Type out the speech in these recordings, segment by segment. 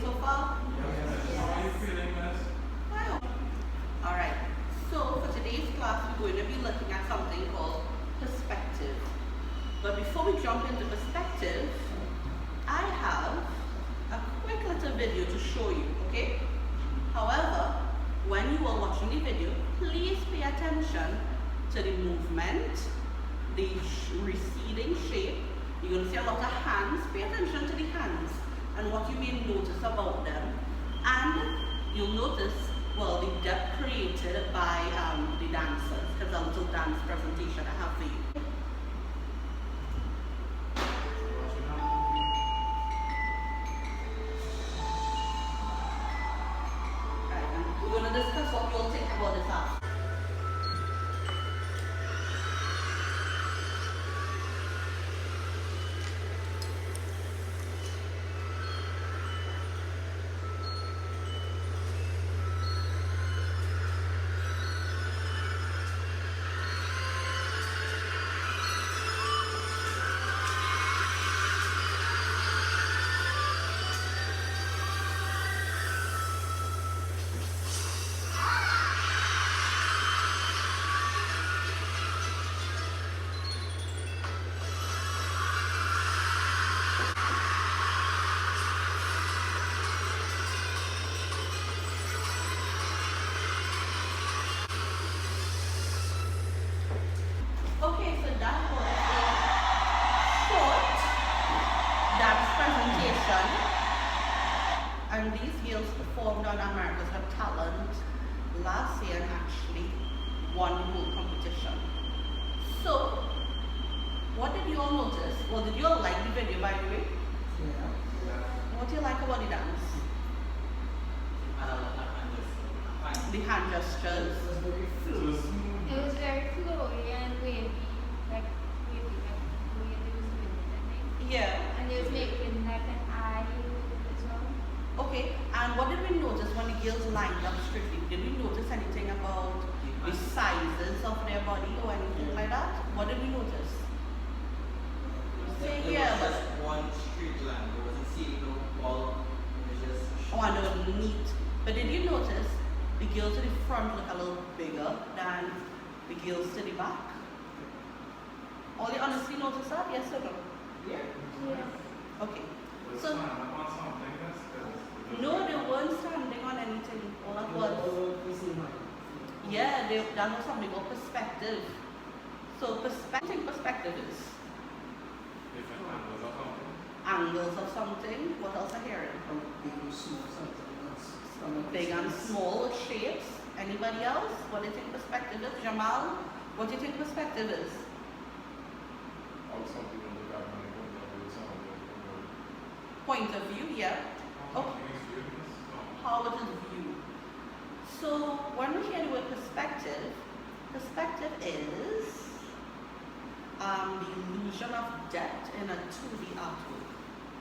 so far? Yes. How are you feeling, miss? Fine. Alright, so for today's class, we're going to be looking at something called perspective. But before we jump into perspective, I have a quick little video to show you, okay? However, when you are watching the video, please pay attention to the movement, the receding shape. You're going to see a lot of hands. Pay attention to the hands and what you may notice about them. And you'll notice, well, the depth created by the dancers. Because a little dance presentation I have for you. Right, and we're going to discuss what you'll think about this after. Okay, so that was a short dance presentation, and these girls performed on America's Got Talent last year and actually won the whole competition. So, what did you all notice? Well, did you all like the video, by the way? Yeah. What do you like about the dance? The hand gestures. It was very It fluid. was smooth. It was very flowy and wavy, like the way it was doing it, I think. Yeah. And it was making like an eye as well. Okay, and what did we notice when the girls lined up strictly? Did we notice anything about the sizes of their body or anything like that? What did we notice? Say There yeah, was but just one straight line. There wasn't seeing no wall. It was just. oh, I know, neat. But did you notice the girls to the front look a little bigger than the girls to the back? All you honestly notice that? Yes or no? Yeah. Yeah. Okay. Was So fun. I want something that's good. no, they weren't standing on anything. All that was. Yeah, that was something called perspective. So perspective is Different angles or something. angles of something. What else are hearing? Big and small shapes. Anybody else? What do you think perspective is? Jamal, what do you think perspective is? Something on the back when it goes up with Point of view, yeah. Oh. How it is viewed. So when we hear the word perspective, perspective is the illusion of depth in a 2D artwork.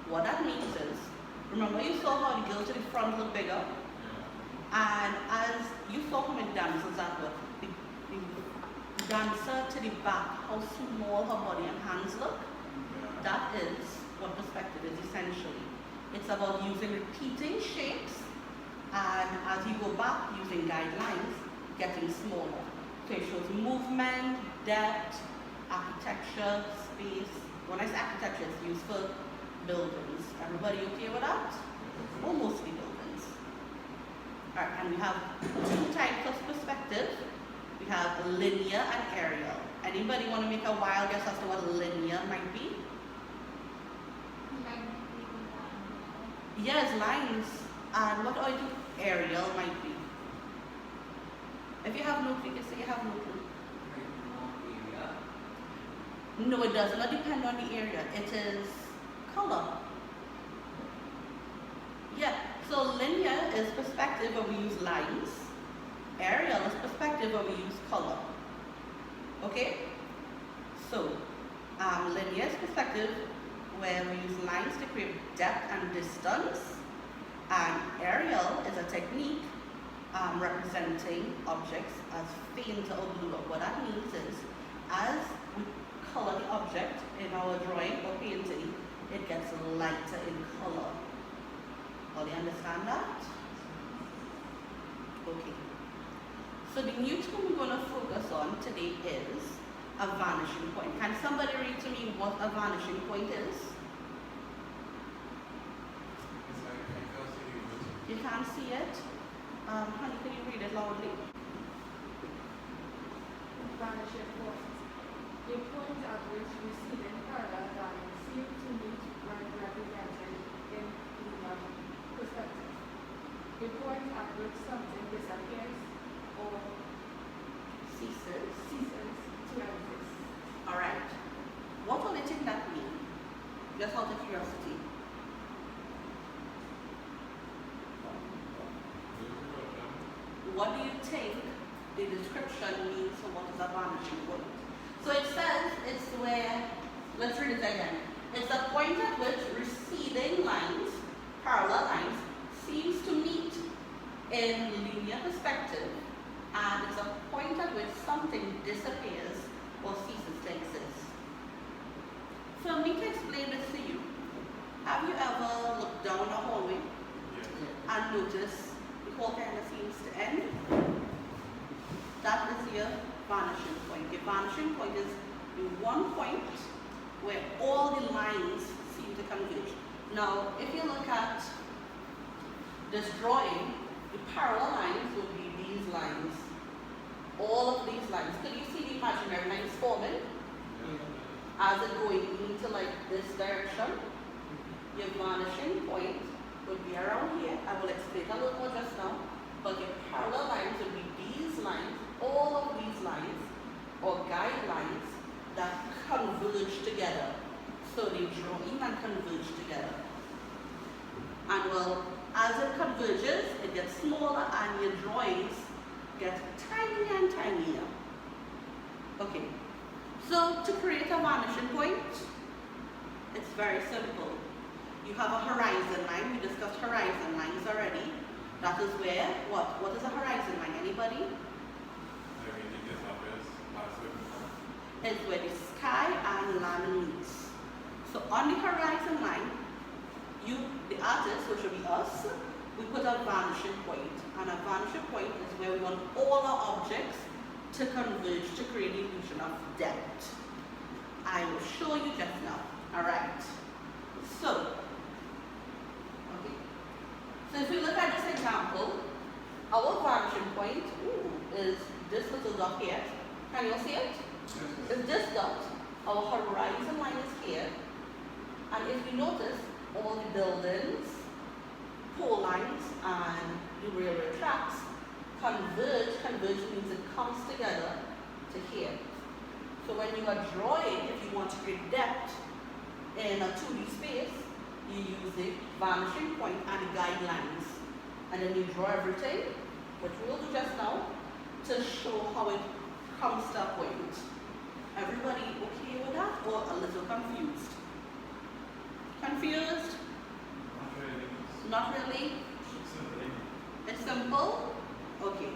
What that means is, remember you saw how the girl to the front looked bigger? And as you saw how many dancers that were, the dancer to the back, how small her body and hands look, that is what perspective is essentially. It's about using repeating shapes, and as you go back using guidelines, getting smaller. So it shows movement, depth, architecture, space. When I say architecture, it's used for buildings. Everybody okay with that? Or mostly buildings. Alright, and we have two types of perspective. We have linear and aerial. Anybody want to make a wild guess as to what linear might be? Like maybe that. Yes, lines. And what do you think aerial might be? If you have no clue, you can say you have no clue. No, it does not depend on the area. It is color. Yeah, so linear is perspective where we use lines. Aerial is perspective where we use color. Okay? So, linear is perspective where we use lines to create depth and distance. And aerial is a technique representing objects as faint or blue. What that means is, as we color the object in our drawing or painting, it gets lighter in color. All you understand that? Okay. So the new term we're going to focus on today is a vanishing point. Can somebody read to me what a vanishing point is? It's like I can't see the image. You can't see it? Honey, can you read it loudly? Vanishing point. A point at which receding parallel lines seem to meet when represented in lunar perspective. A point at which something disappears or Ceases. ceases to exist. Alright. What will you think that mean? Just out of curiosity. What do you think the description means for what is a vanishing point? So it says it's where, let's read it again. It's a point at which receding lines, parallel lines, seems to meet in linear perspective, and it's a point at which something disappears or ceases to exist. For me to explain this to you, have you ever looked down a hallway Yes. and noticed the hall kind of seems to end? That is your vanishing point. Your vanishing point is the one point where all the lines seem to converge. Now, if you look at this drawing, the parallel lines would be these lines. All of these lines. Can you see the imaginary lines forming as it going into like this direction? Your vanishing point would be around here. I will explain a little more just now. But your parallel lines would be these lines, all of these lines, or guidelines that converge together. So they draw in and converge together. And well, as it converges, it gets smaller and your drawings get tinier and tinier. Okay, so to create a vanishing point, it's very simple. You have a horizon line. We discussed horizon lines already. That is where, what is a horizon line? Anybody? Everything just happens passive. It's where the sky and land meets. So on the horizon line, you, the artist, which will be us, we put a vanishing point. And a vanishing point is where we want all our objects to converge to create the illusion of depth. I will show you just now. Alright. So if we look at this example, our vanishing point is this little dot here. Can you all see it? It's this dot. Our horizon line is here. And if you notice, all the buildings, pole lines, and the railway tracks converge. Converge means it comes together to here. So when you are drawing, if you want to create depth in a 2D space, you use the vanishing point and the guidelines. And then you draw everything, which we'll do just now, to show how it comes to a point. Everybody okay with that or a little confused? Confused? Not really. Not really? Simple. It's simple? Okay.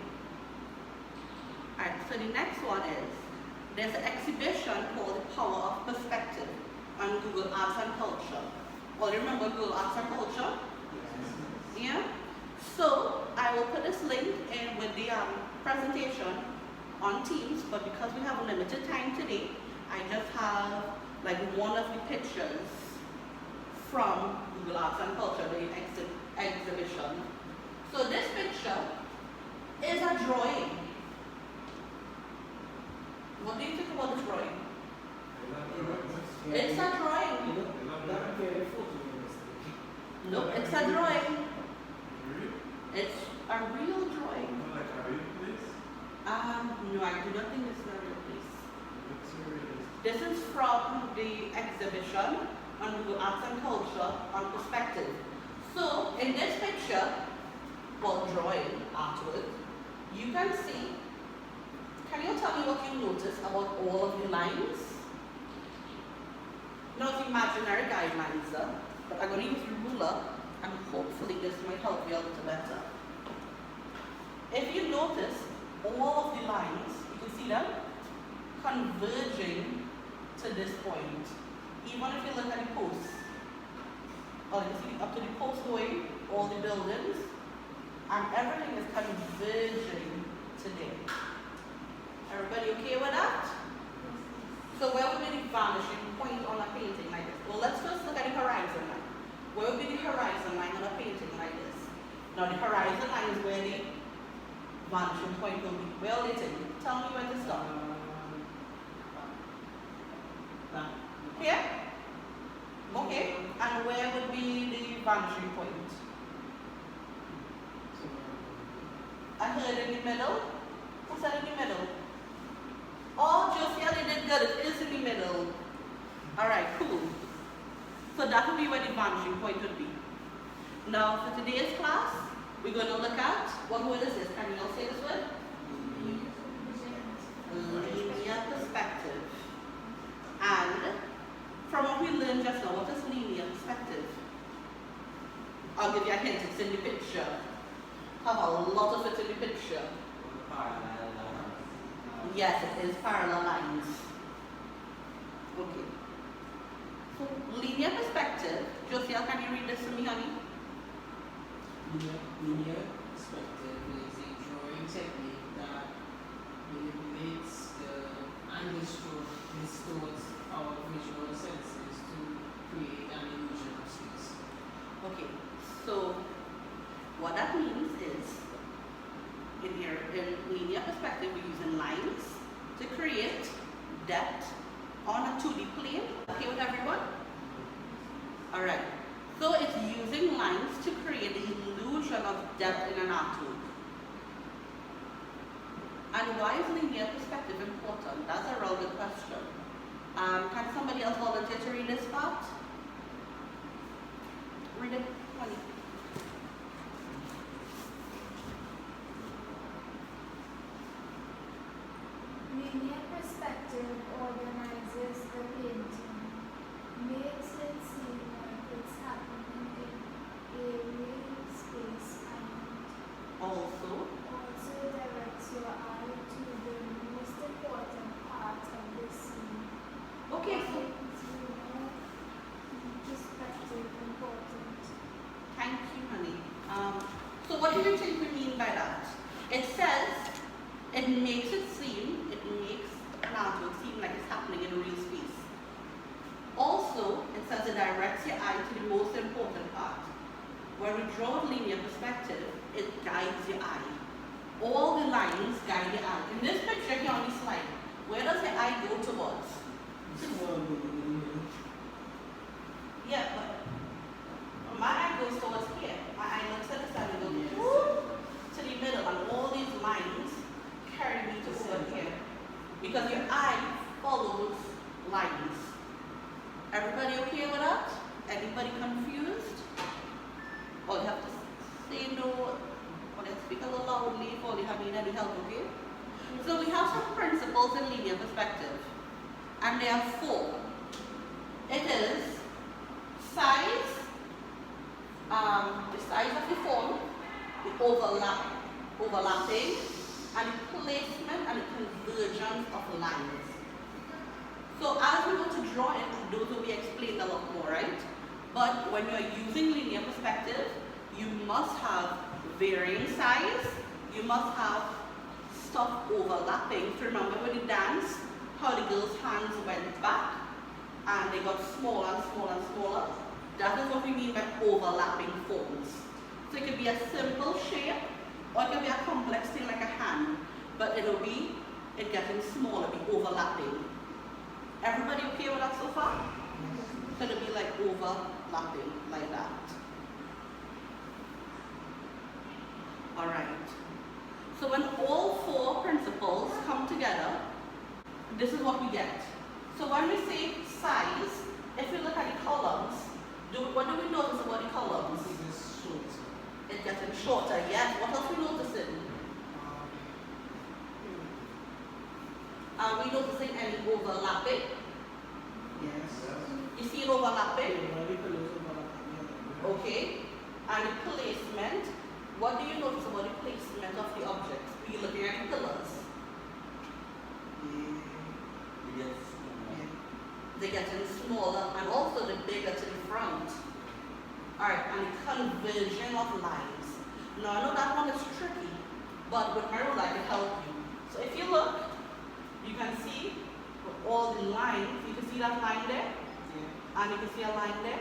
Alright, so the next one is, there's an exhibition called The Power of Perspective on Google Arts and Culture. All remember Google Arts and Culture? Yeah? So, I will put this link in with the presentation on Teams, but because we have a limited time today, I just have like one of the pictures from Google Arts and Culture, the exhibition. So this picture is a drawing. What do you think about this drawing? It's a drawing. No, it's a drawing. It's a real drawing. Not like a real place? No, I do not think this is a real place. It's surreal. This is from the exhibition on Google Arts and Culture on Perspective. So, in this picture, well, drawing, artwork, you can see, can you tell me what you notice about all of the lines? Not imaginary guidelines, but I'm going to use the ruler, and hopefully this might help you a little better. If you notice, all of the lines, you can see them converging to this point. Even if you look at the posts or you see up to the post going, all the buildings, and everything is converging today. Everybody okay with that? So where would be the vanishing point on a painting like this? Well, let's first look at the horizon line. Where would be the horizon line on a painting like this? Now the horizon line is where the vanishing point will be. Where will it is? Tell me where to stop. Here? Okay. And where would be the vanishing point? I heard in the middle. Who said in the middle? Oh, Josiah, they did good. It is in the middle. Alright, cool. So that would be where the vanishing point would be. Now, for today's class, we're going to look at, what word is this? Can you all say this word? Linear perspective. And from what we learned just now, what is linear perspective? I'll give you a hint, it's in the picture. Have a lot of it in the picture. Yes, it is parallel lines. Okay. So, linear perspective. Josiah, can you read this to me, honey? Linear perspective is a drawing technique that manipulates and distorts our visual senses to create an illusion of space. Okay. So, what that means is, in linear perspective, we're using lines to create depth on a 2D plane. Okay with everyone? Alright. So it's using lines to create the illusion of depth in an artwork. And why is linear perspective important? That's a real good question. Can somebody else volunteer to read this part? Read it, honey. Linear perspective organizes the painting, makes it seem like it's happening in a real space and Also, directs your eye to the most important part of the scene. okay, so Linear perspective important. thank you, honey. So what do you think we mean by that? It says it makes an artwork seem like it's happening in a real space. Also, it says it directs your eye to the most important part. When we draw a linear perspective, it guides your eye. All the lines guide your eye. In this picture here on the slide, where does your eye go towards? Yeah, but my eye goes towards here. My eye looks at the side and goes to the middle, and all these lines carry me to over here. Because your eye follows lines. Everybody okay with that? Anybody confused? Or you have to say no, or then speak a little loudly if you have any help, okay? So we have some principles in linear perspective. And there are 4. It is size, the size of the form, the overlapping, and the placement and the convergence of lines. So as we go to draw it, those will be explained a lot more, right? But when you're using linear perspective, you must have varying size, you must have stuff overlapping. So remember with the dance, how the girls' hands went back and they got smaller and smaller and smaller. That is what we mean by overlapping forms. So it could be a simple shape, or it could be a complex thing like a hand, but it getting smaller, be overlapping. Everybody okay with that so far? So it'll be like overlapping, like that. Alright. So when all 4 principles come together, this is what we get. So when we say size, if we look at the columns, what do we notice about the columns? It's getting shorter, yes. What else are we noticing? Are we noticing any overlapping? Yes. You see it overlapping? Okay. And the placement. What do you notice about the placement of the objects? Are you looking at the pillars? They're getting smaller, and also the bigger to the front. Alright, and the conversion of lines. Now I know that one is tricky, but with my ruler I can help you. So if you look, you can see all the lines. You can see that line there, Yeah. and you can see a line there.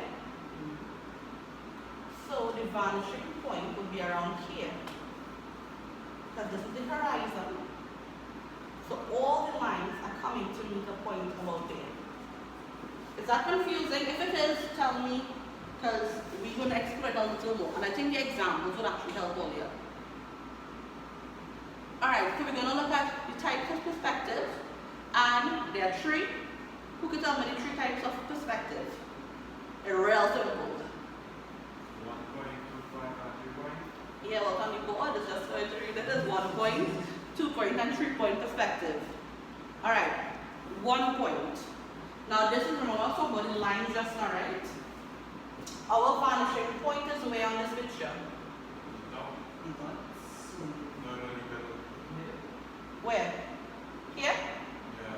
So the vanishing point would be around here, because this is the horizon. So all the lines are coming to meet a point about there. Is that confusing? If it is, tell me, because we're going to explore it a little more. And I think the examples would actually help all here. Alright, so we're going to look at the types of perspective. And there are three. Who can tell me the three types of perspective? A real simple. 1 point, 2 point, and 3 point. Yeah, well, on the board is just going to read it as 1 point, 2 point, and 3 point perspective. Alright, 1 point. Now this is, remember, also about the lines just now, right? Our vanishing point is where on this picture? No, You middle. Where? Here? Yeah.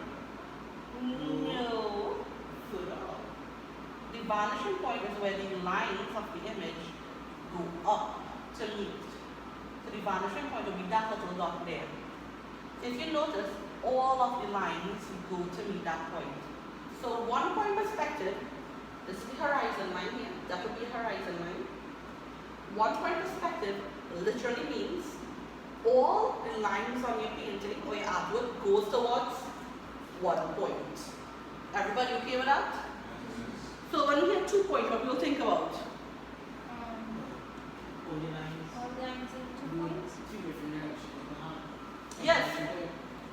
No. Good. The vanishing point is where the lines of the image go up to meet. So the vanishing point will be that little dot there. If you notice, all of the lines go to meet that point. So 1 point perspective, this is the horizon line here. That would be a horizon line. 1 point perspective literally means all the lines on your painting or your artwork goes towards 1 point. Everybody okay with that? So when you hear 2 point, what do you think about? Only lines. All lines in 2 Go points. two different directions. Yes,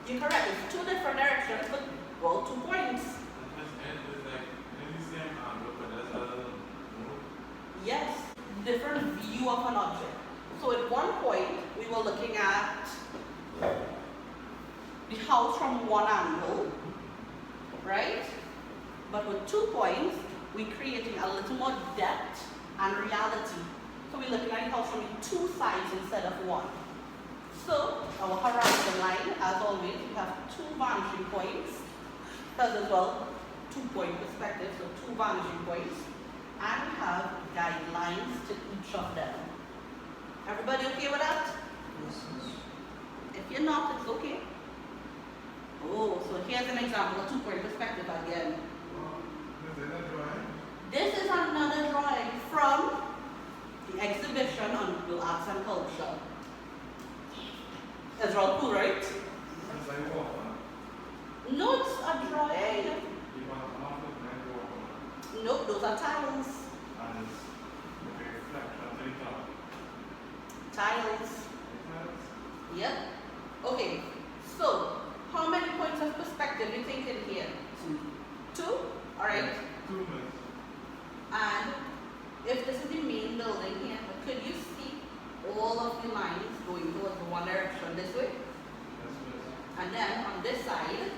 you're correct. It's 2 different directions, but well, 2 points. Yes, different view of an object. So at 1 point, we were looking at the house from 1 angle, right? But with 2 points, we're creating a little more depth and reality. So we're looking at the house from 2 sides instead of 1. So our horizon line, as always, we have 2 vanishing points. Because as well, 2 point perspective, so 2 vanishing points. And we have guidelines to each of them. Everybody okay with that? If you're not, it's okay. Oh, so here's an example of 2 point perspective again. This is another drawing from the exhibition on Google Arts and Culture. It's all cool, right? No, it's a drawing. Nope, those are tiles. Tiles. Yep. Okay. So, how many points of perspective do you think in here? 2. Alright. And if this is the main building here, could you see all of the lines going towards one direction this way? And then on this side,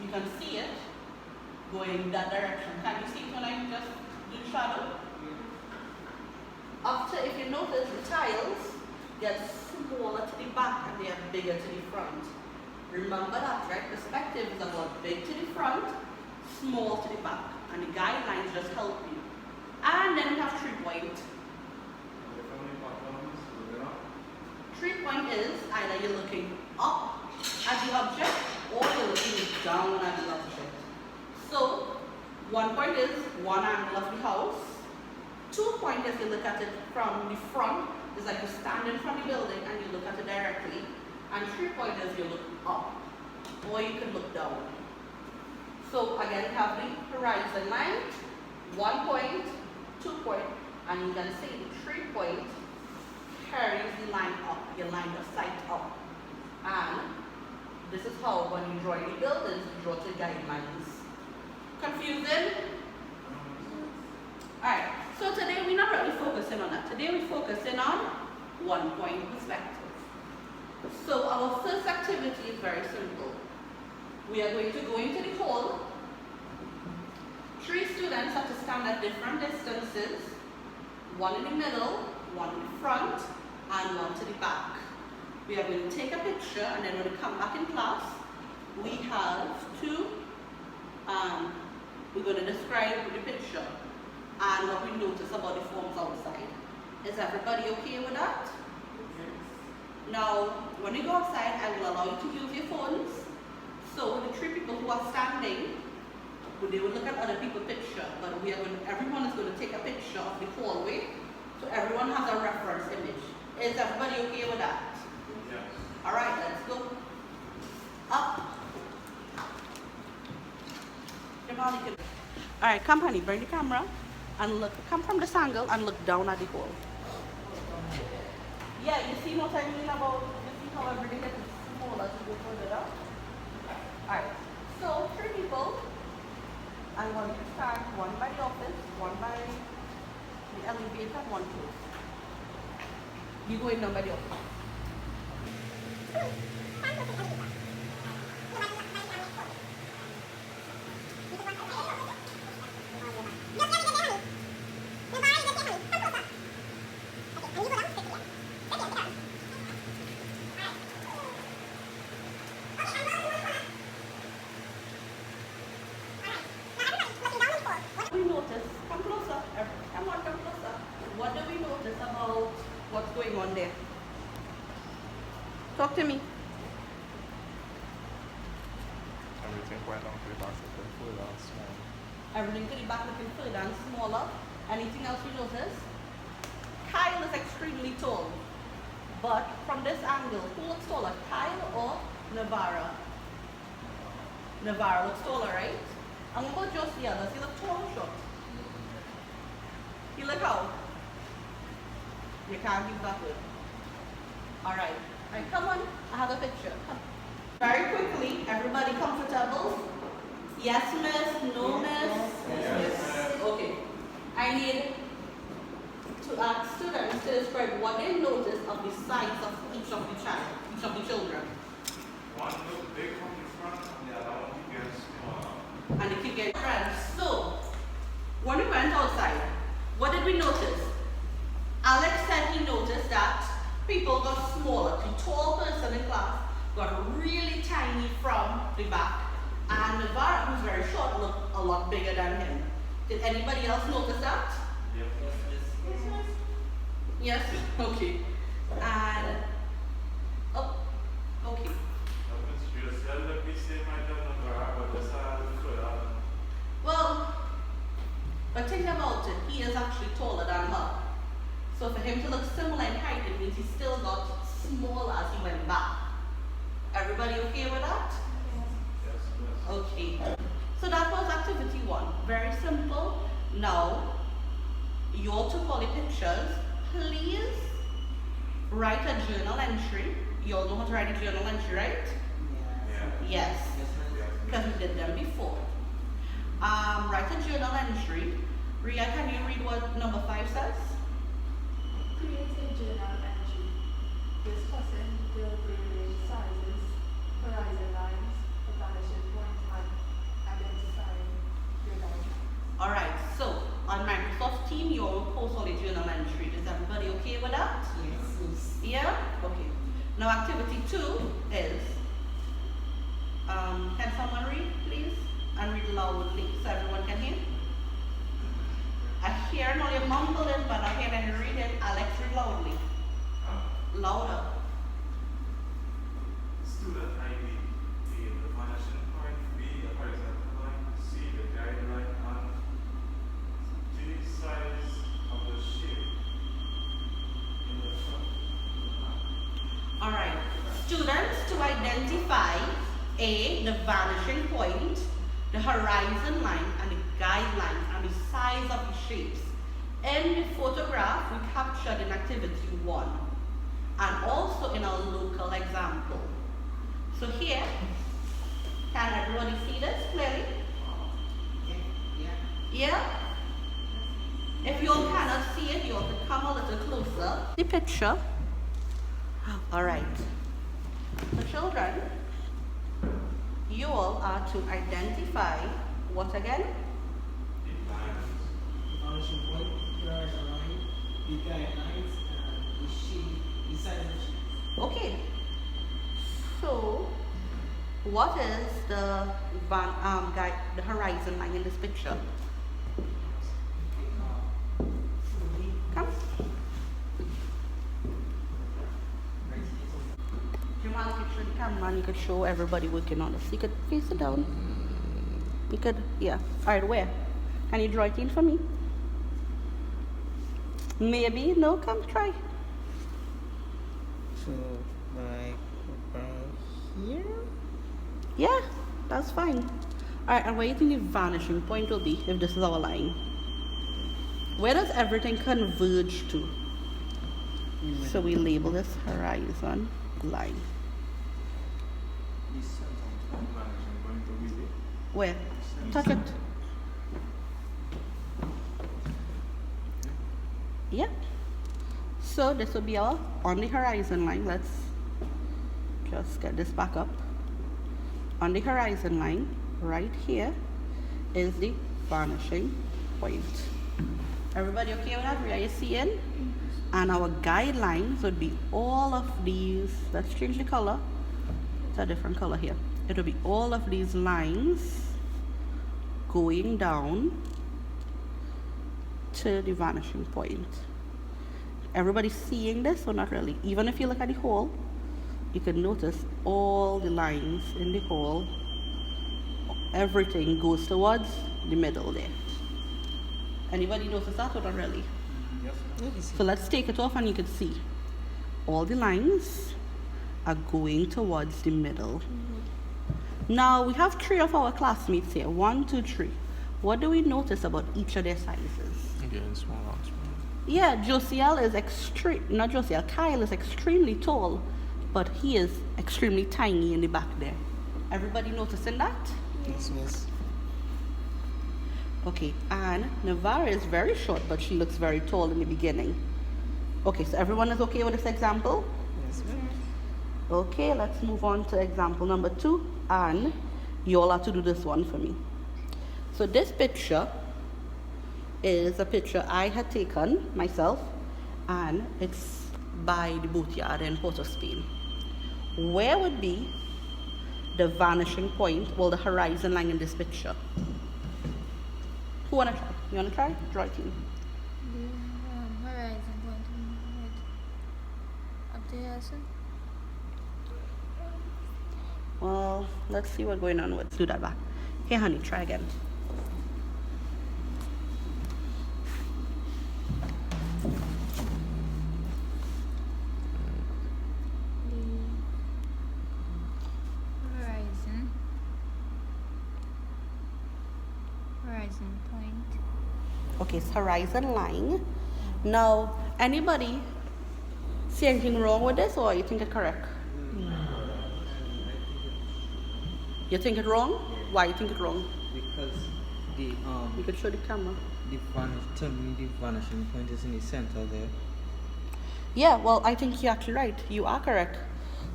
you can see it going that direction. Can you see it when I just do shadow? After, if you notice, the tiles get smaller to the back and they are bigger to the front. Remember that, right? Perspective is about big to the front, small to the back. And the guidelines just help you. And then we have 3 point. 3 point is either you're looking up at the object or you're looking down at the object. So 1 point is 1 angle of the house. 2 point is you look at it from the front. It's like you stand in front of the building and you look at it directly. And 3 point is you look up or you can look down. So again, you have the horizon line, 1 point, 2 point, and you can see the 3 point carries the line up, your line of sight up. And this is how when you draw the buildings, you draw the guidelines. Confusing? Alright, so today we're not really focusing on that. Today we're focusing on 1 point perspective. So our first activity is very simple. We are going to go into the hall. 3 students have to stand at different distances. 1 in the middle, 1 in the front, and 1 to the back. We are going to take a picture, and then when we come back in class, we have to, we're going to describe the picture. and what we notice about the forms outside. Is everybody okay with that? Now, when we go outside, I will allow you to use your phones. So the 3 people who are standing, they will look at other people's picture, but everyone is going to take a picture of the hallway, so everyone has a reference image. Is everybody okay with that? Yes. All right, let's go up. All right, come honey, bring the camera and look. Come from this angle and look down at the hole. Yeah, you see what I mean about, you see how everything gets smaller as you go further down? Alright, so 3 people, I want you to stand one by the office, one by the elevator, one close. You go in down by the office. We notice, come closer, come on, come closer. What do we notice about what's going on there? Talk to me. Everything went on to the back of the foot and small. Everything to the back looking further and smaller. Anything else you notice? Kyle is extremely tall. But from this angle, who looks taller, Kyle or Navarra? Navarra looks taller, right? And what about Josia? Does he look tall or short? He look how? You can't use that word. Alright. Alright, come on. I have a picture. Come. Very quickly, everybody comfortable? Yes, miss? No, miss? Yes. Okay. I need to ask students to describe what they notice of the size of each of the children. One look big from the front and the other one gets smaller. And the kid gets friends. So, when we went outside, what did we notice? Alex said he noticed that people got smaller. The tall person in class got really tiny from the back. And Navarra, who's very short, looked a lot bigger than him. Did anybody else notice that? Yep. Yes? Okay. And, oh, okay. Well, but think about it, he is actually taller than her. So for him to look similar in height, it means he still got smaller as he went back. Everybody okay with that? Okay. So that was activity 1. Very simple. Now, you all took all the pictures. Please write a journal entry. You all know how to write a journal entry, right? Yes. Because we did them before. Write a journal entry. Ria, can you read what number 5 says? Create a journal entry discussing the varying sizes, horizon lines, the vanishing points, and identifying your guidelines. Alright, so on Microsoft Team, you all will post all the journal entry. Is everybody okay with that? Yes. Yeah? Okay. Now activity 2 is, can someone read please? And read loudly so everyone can hear. I hear only mumbling, but I hear any reading. Alex, read loudly. Louder. Student ID, A, the vanishing point, B, the horizontal line, C, the guideline, and D, size of the shape in the front. Alright. Students to identify A, the vanishing point, the horizon line, and the guidelines, and the size of the shapes. In the photograph, we captured in activity 1, and also in our local example. So here, can everybody see this clearly? Yeah? If you all cannot see it, you have to come a little closer. The picture. Alright. So children, you all are to identify what again? Vanishing point, horizon line, the guidelines, and the shape, the size of the shape. Okay. So, what is the horizon line in this picture? camera and you could show everybody working on this. You could face it down. You could, yeah. Alright, where? Can you draw it in for me? Maybe, no, come try. So, like, about here? Yeah, that's fine. Alright, and where do you think the vanishing point will be if this is our line? Where does everything converge to? So we label this horizon line. This center. Vanishing point will be Where? Touch it. Yeah. So this will be our on the horizon line. Let's just get this back up. On the horizon line, right here, is the vanishing point. Everybody okay with that? Are you seeing? And our guidelines would be all of these. Let's change the color. It's a different color here. It will be all of these lines going down to the vanishing point. Everybody's seeing this or not really? Even if you look at the hole, you can notice all the lines in the hole. Everything goes towards the middle there. Anybody notice that or not really? Yes. So let's take it off and you can see all the lines are going towards the middle. Now we have 3 of our classmates here. 1, 2, 3. What do we notice about each of their sizes? Again, small. Yeah, Josiel is not Josiel, Kyle is extremely tall, but he is extremely tiny in the back there. Everybody noticing that? Yes, miss. Okay, and Navarra is very short, but she looks very tall in the beginning. Okay, so everyone is okay with this example? Yes, ma'am. Okay, let's move on to example number 2, and you all have to do this one for me. So this picture is a picture I had taken myself, and it's by the boatyard in Port of Spain. Where would be the vanishing point, well, the horizon line in this picture? Who wanna try? You wanna try? Draw it in. The horizon point up there, also. Well, let's see what's going on. Let's do that back. Hey, honey, try again. The horizon point. Okay, it's horizon line. Now, anybody see anything wrong with this, or you think it's correct? You think it wrong? Why you think it wrong? Because the You could show the camera. tell me the vanishing point is in the center there. Yeah, well, I think you're actually right. You are correct.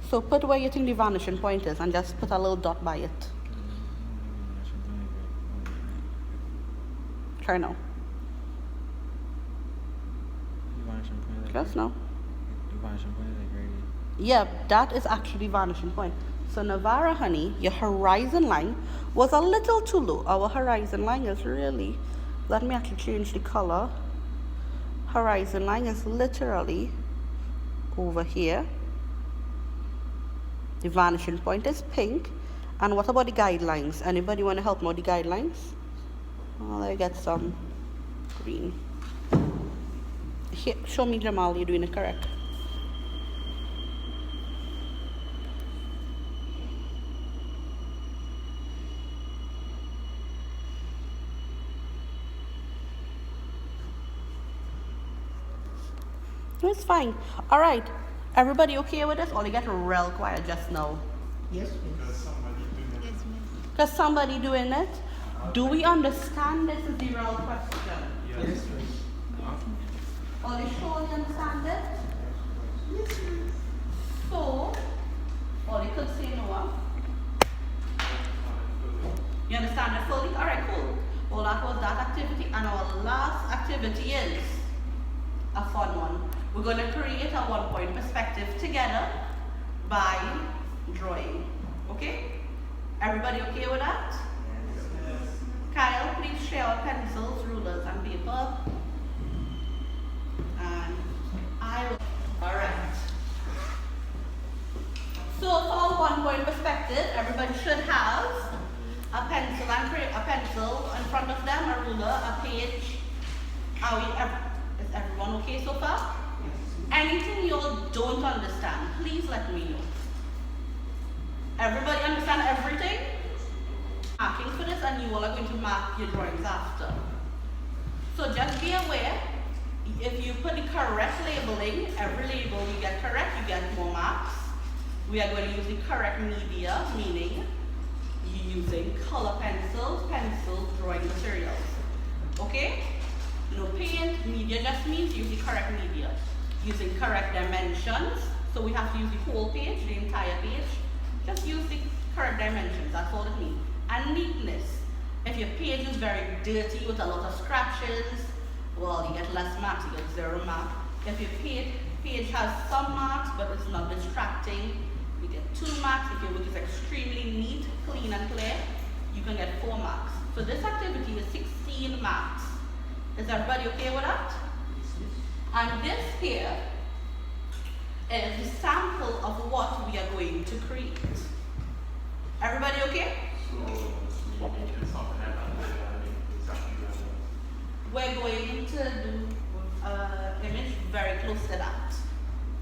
So put where you think the vanishing point is and just put a little dot by it. Try now. The vanishing point. Just now. The vanishing point is like right Yeah, that is actually vanishing point. So Navarra, honey, your horizon line was a little too low. Our horizon line is really, let me actually change the color. Horizon line is literally over here. The vanishing point is pink. And what about the guidelines? Anybody want to help me with the guidelines? Well, I get some green. Here, show me, Jamal, you're doing it correct. No, it's fine. All right. Everybody okay with this? Or you get real quiet just now? Yes, Because miss. somebody doing Yes, it. miss. Because somebody doing it? Do we understand this is the real question? Yes. Yes, miss. Are you sure you understand it? Yes, miss. So, or you could say no. You understand it fully? All right, cool. Well, that was that activity. And our last activity is a fun one. We're going to create a one-point perspective together by drawing. Okay? Everybody okay with that? Kyle, please share our pencils, rulers, and paper. And I will. All right. So for our one perspective, everybody should have a pencil in front of them, a ruler, a page. Is everyone okay so far? Anything you all don't understand, please let me know. Everybody understand everything? Marking for this, and you all are going to mark your drawings after. So just be aware, if you put the correct labeling, every label you get correct, you get more marks. We are going to use the correct media, meaning you're using color pencils, drawing materials. Okay? No paint, media just means use the correct media. Using correct dimensions, so we have to use the whole page, the entire page. Just use the correct dimensions, that's all it means. And neatness. If your page is very dirty with a lot of scratches, well, you get less marks, you get 0 marks. If your page has some marks, but it's not distracting, you get 2 marks. If your work is extremely neat, clean, and clear, you can get 4 marks. So this activity is 16 marks. Is everybody okay with that? And this here is the sample of what we are going to create. Everybody okay? So we can something like that, exactly We're going to do an image very close to that.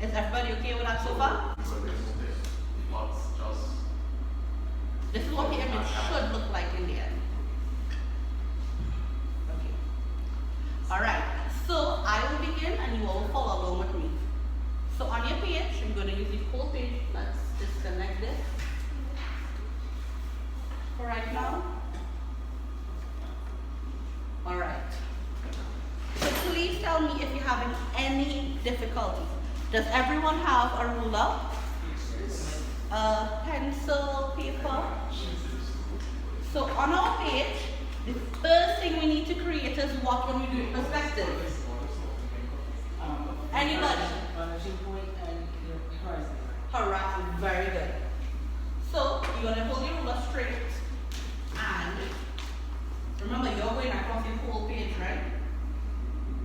Is everybody okay with that so far? This is what the image should look like in the end. Okay. Alright, so I will begin and you all will follow along with me. So on your page, I'm going to use the whole page. Let's disconnect this for right now. Alright. So please tell me if you're having any difficulty. Does everyone have a ruler? Pencil, paper? So on our page, the first thing we need to create is what when we do perspective. Anybody? Horizon, very good. So you're going to hold your ruler straight, and remember you're going across your whole page, right?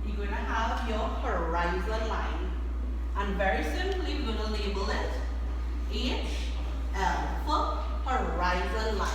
You're going to have your horizon line, and very simply we're going to label it HL for horizon line.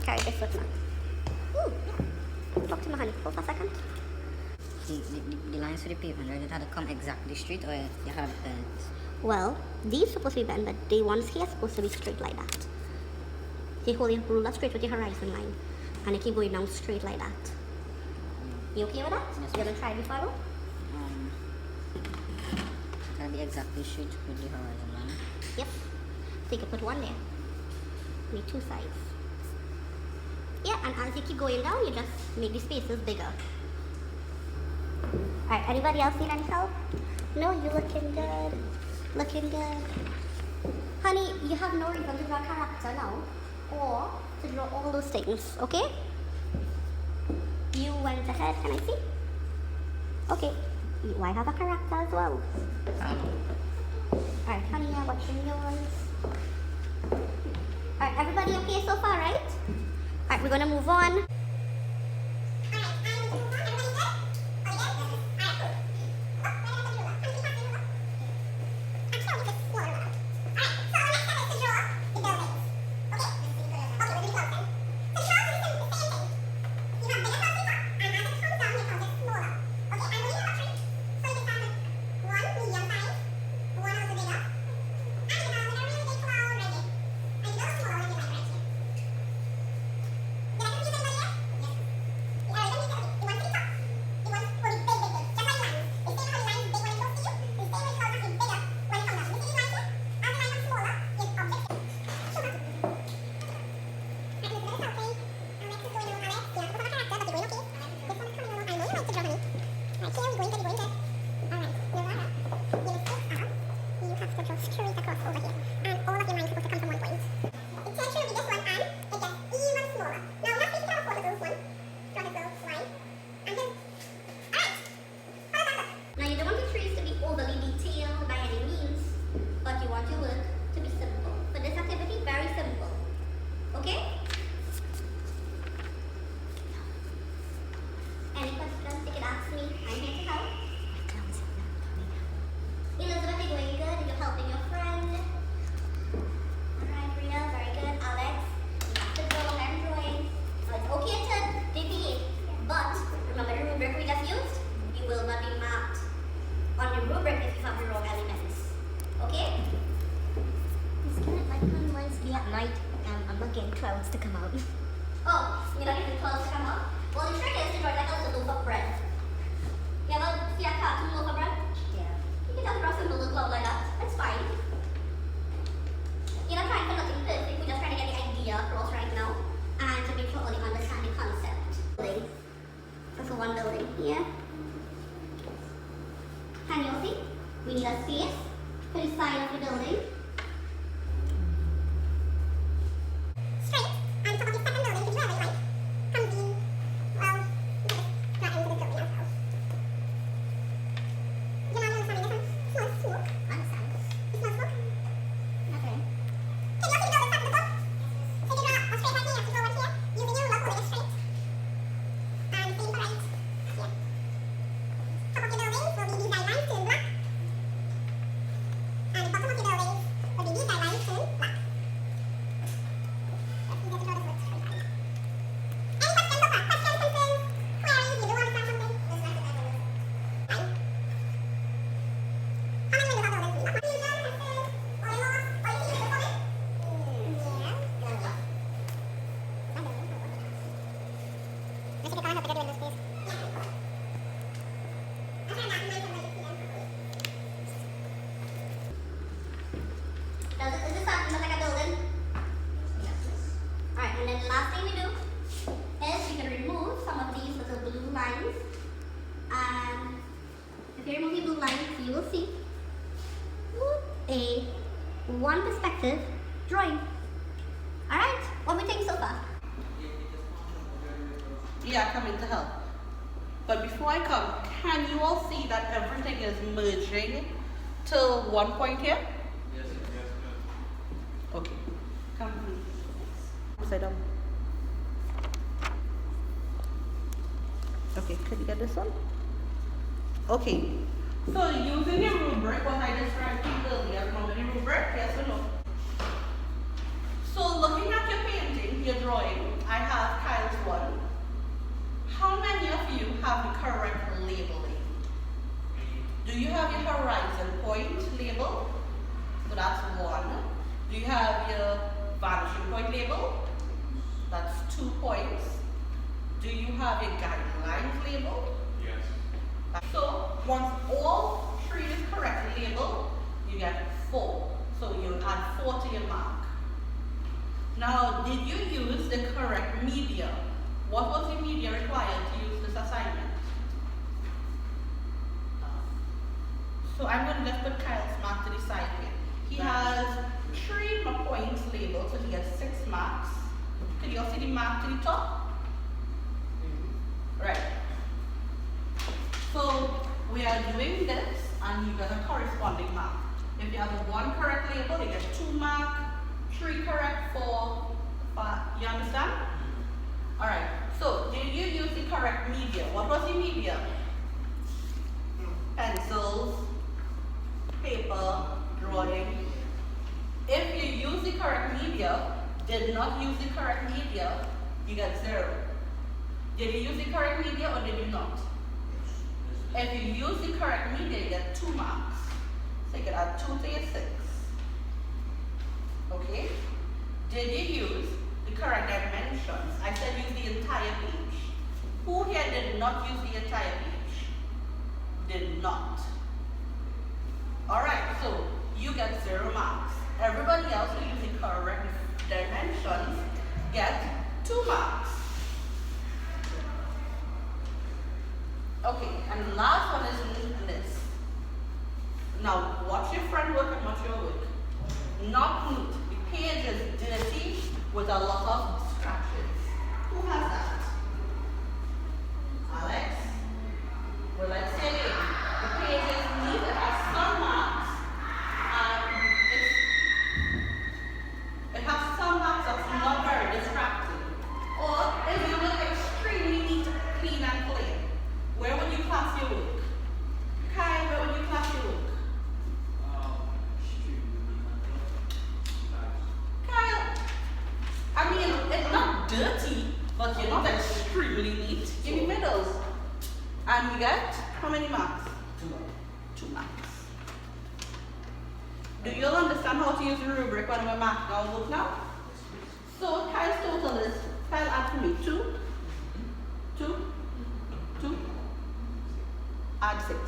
carry this with me. Ooh, yeah. Talk to me, honey. Hold for a second. The lines for the pavement, right? It had to come exactly straight, or you have bent? Well, these supposed to be bent, but the ones here are supposed to be straight like that. You hold your ruler straight with your horizon line, and you keep going down straight like that. You okay with that? Yes, You gonna try it before I go? It gotta be exactly straight with the horizon line. Yep. So you can put one there. Make two sides. Yeah, and as you keep going down, you just make the spaces bigger. Alright, anybody else need any help? No, you're looking good. Looking good. Honey, you have no reason to draw character now, or to draw all those things, okay? You went ahead, can I see? Okay, I have a character as well. Alright, honey, I'm watching yours. Alright, everybody okay so far, right? Alright, we're gonna move on. Seerita cross over here, and all of your lines are supposed to come from one point. Intention will be this one, and it gets even smaller. Now let's make it our fourth little one. Draw this little line, and then, alright, how does that look? Now you don't want the trees to be overly detailed by any means, but you want your work to be simple. For this activity, very simple. Okay? Any questions you can ask me? I'm here to help. Elizabeth, you're doing good. You're helping your friend. Alright, Rhea, very good. Alex, you have to draw and drawing. It's okay to deviate, but remember the rubric we just used? You will not be marked on the rubric if you have the wrong elements. Okay? It's kind of like on Wednesday at night, I'm not getting clouds to come out. Oh, you're not getting clothes to come out? Well, the trick is to draw like a little loaf of bread. You ever see a cartoon loaf of bread? You can just draw a simple little cloud like that. That's fine. You're not trying for nothing perfect. We're just trying to get the idea across right now and to make sure you understand the concept. Building. That's for one building here. Can you see? We need a space for the side of the building. Straight. And top of the second building, the dwelling, right? Comes in, well, you can just draw into the building as well. You know, understanding this one? Small smoke. Understand. The small smoke? Okay. Can you see the building start at the top? So if you draw a straight line here, you draw one here, using your ruler, holding it straight. And same for right here. Top of the buildings will be these guidelines turned black. And the bottom of the buildings will be these guidelines turned black. Let's see, let's draw this with straight line. Any questions so far? Questions, concerns, queries? You do understand something? This is not the line. How many windows are buildings? Confusion, concerns, or loss, or you see before it? Yeah. Let's see if I can help you get the windows, please. I'm trying to maximize them like you see them properly. Is this starting to look like a building? Alright, and then the last thing we do is we can remove some of these little blue lines. And if you remove the blue lines, you will see a one perspective drawing. Alright, what we think so far? Yeah, coming to help. But before I come, can you all see that everything is merging to one point here? Yes, Okay. Come. Upside down. Okay, can you get this one? Okay. So using your rubric, what I described to you earlier, remember the rubric? Yes or no? So looking at your painting, your drawing, I have Kyle's one. How many of you have the correct labeling? Do you have your horizon point label? So that's 1. Do you have your vanishing point label? That's 2 points. Do you have your guidelines label? Yes. So once all 3 is correctly labeled, you get 4. So you add 4 to your mark. Now, did you use the correct media? What was the media required to use this assignment? So I'm going to just put Kyle's mark to the side here. He has 3 points labeled, so he gets 6 marks. Can you all see the mark to the top? Right. So we are doing this, and you get a corresponding mark. If you have a 1 correct label, you get 2 marks, 3 correct, 4, 5. You understand? All right. So did you use the correct media? What was the media? Pencils, paper, drawing. If you use the correct media, did not use the correct media, you get 0. Did you use the correct media or did you not? If you use the correct media, you get 2 marks. So you can add 2 to your 6. Okay? Did you use the correct dimensions? I said use the entire page. Who here did not use the entire page? Did not. Alright, so you get 0 marks. Everybody else who used the correct dimensions get 2 marks. Okay, and the last one is this. Now, watch your front work and watch your work. Not neat. The page is dirty with a lot of scratches. Who has that? Alex? Well, let's say the page is neat, it has some marks, and it has some marks that's not very distracting. Or if you look extremely neat, clean, and clean, where would you class your work? Kai, where would you class your work? Kyle, I mean, it's not dirty, but you're not extremely neat. Give me middles. And you get how many marks? 2 marks. Do you all understand how to use the rubric when we're marking our work now? So Kyle's total is, Kyle add for me, 2, 2, 2, add 6.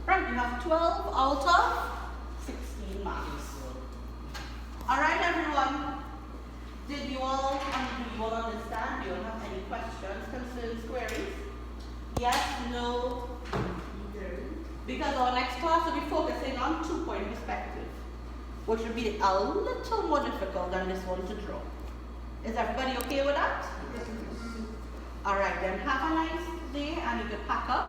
Right, you have 12 out of 16 marks. Alright everyone, did you all understand? Do you all have any questions, concerns, queries? Yes, no? Because our next class will be focusing on 2-point perspective, which will be a little more difficult than this one to draw. Is everybody okay with that? Alright then, have a nice day and you can pack up.